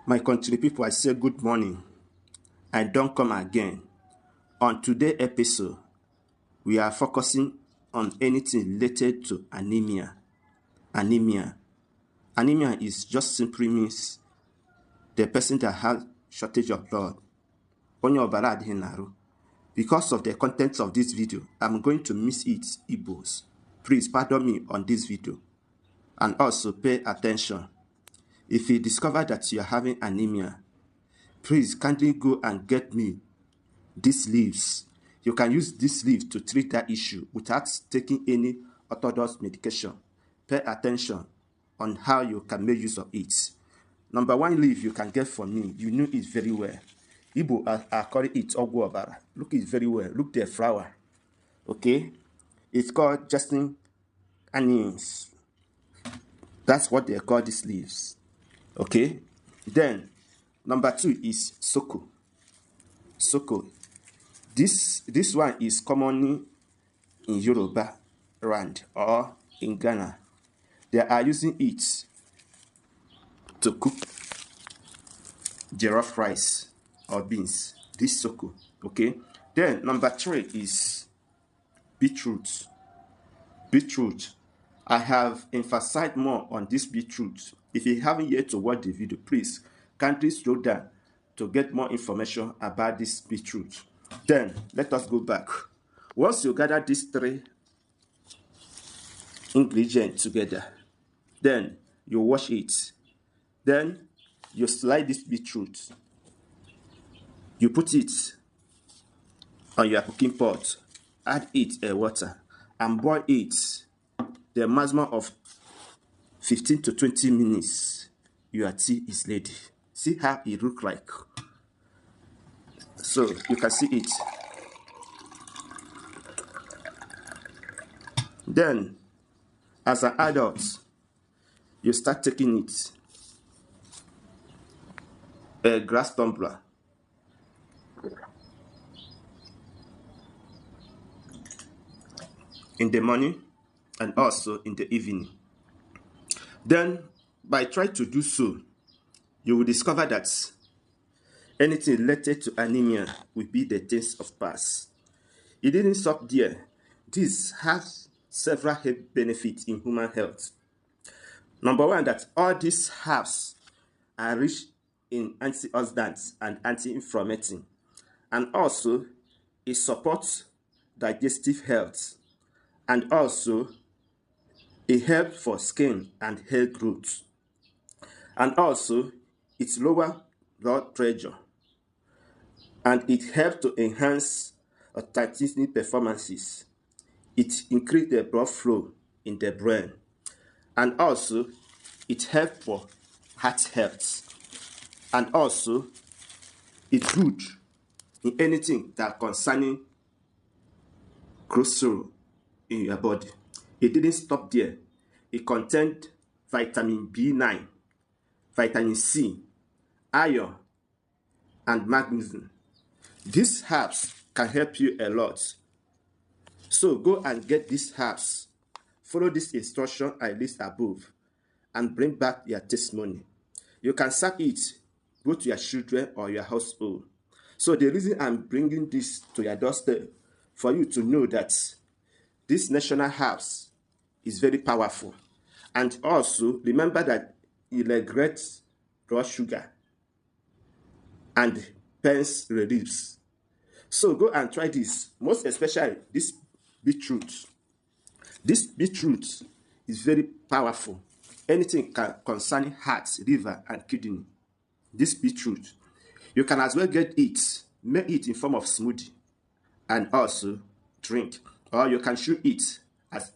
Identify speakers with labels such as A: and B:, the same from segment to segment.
A: My country people, I say good morning. I don't come again. On today's episode, we are focusing on anything related to anemia. Anemia is just simply means the person that has shortage of blood. Ogwu Obara Igbo. Because of the contents of this video, I'm going to miss it, Igbos. Please pardon me on this video. And also pay attention. If you discover that you are having anemia, please kindly go and get me these leaves. You can use this leaf to treat that issue without taking any orthodox medication. Pay attention on how you can make use of it. Number one leaf you can get from me, you know it very well. Igbo are calling it Ogwu Obara. Look it very well. Look the flower. Okay? It's called Justin Anêmia. That's what they call these leaves. Okay? Then, number two is Soko. Soko. This one is commonly in Yoruba land or in Ghana. They are using it to cook jollof rice or beans. This Soko. Okay? Then, number three is beetroot. Beetroot. I have emphasized more on this beetroot. If you haven't yet to watch the video, please kindly scroll down to get more information about this beetroot. Then, let us go back. Once you gather these three ingredients together, then you wash it. Then, you slide this beetroot. You put it on your cooking pot. Add it water and boil it the maximum of 15 to 20 minutes. Your tea is ready. See how it looks like. So you can see it. Then, as an adult, you start taking it. A glass tumbler. In the morning and also in the evening. Then, by trying to do so, you will discover that anything related to anemia will be the things of past. It didn't stop there. This has several health benefits in human health. Number one, that all these herbs are rich in antioxidants and anti-inflammatory, and also it supports digestive health, and also it helps for skin and hair growth, and also it lowers blood pressure, and it helps to enhance artistic performances. It increases the blood flow in the brain, and also it helps for heart health, and also it's good in anything that concerning cholesterol in your body. It didn't stop there. It contained vitamin B9, vitamin C, iron, and magnesium. These herbs can help you a lot. So go and get these herbs. Follow this instruction I list above and bring back your testimony. You can serve it both to your children or your household. So the reason I'm bringing this to your doorstep, for you to know that this national herbs is very powerful. And also remember that it regulates blood sugar and pains reliefs. So go and try this, most especially this beetroot. This beetroot is very powerful. Anything concerning heart, liver, and kidney. This beetroot, you can as well get it, make it in form of smoothie, and also drink. Or you can chew it as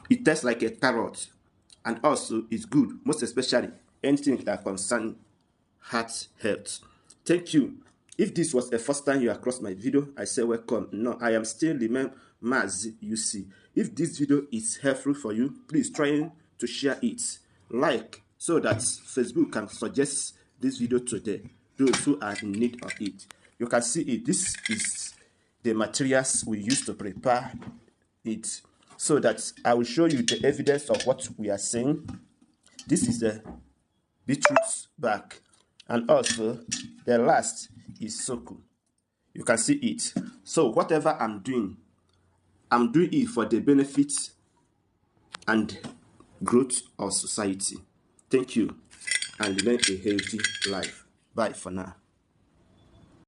A: it tastes like a carrot, and also it's good, most especially anything that concerns heart health. Thank you. If this was the first time you across my video, I say welcome. No, I am still Maazi-UC. If this video is helpful for you, please try to share it, like, so that Facebook can suggest this video to those who are in need of it. You can see it. This is the materials we use to prepare it, so that I will show you the evidence of what we are saying. This is the beetroot bark. And also, the last is soko. You can see it. So whatever I'm doing it for the benefit and growth of society. Thank you, and live a healthy life. Bye for now.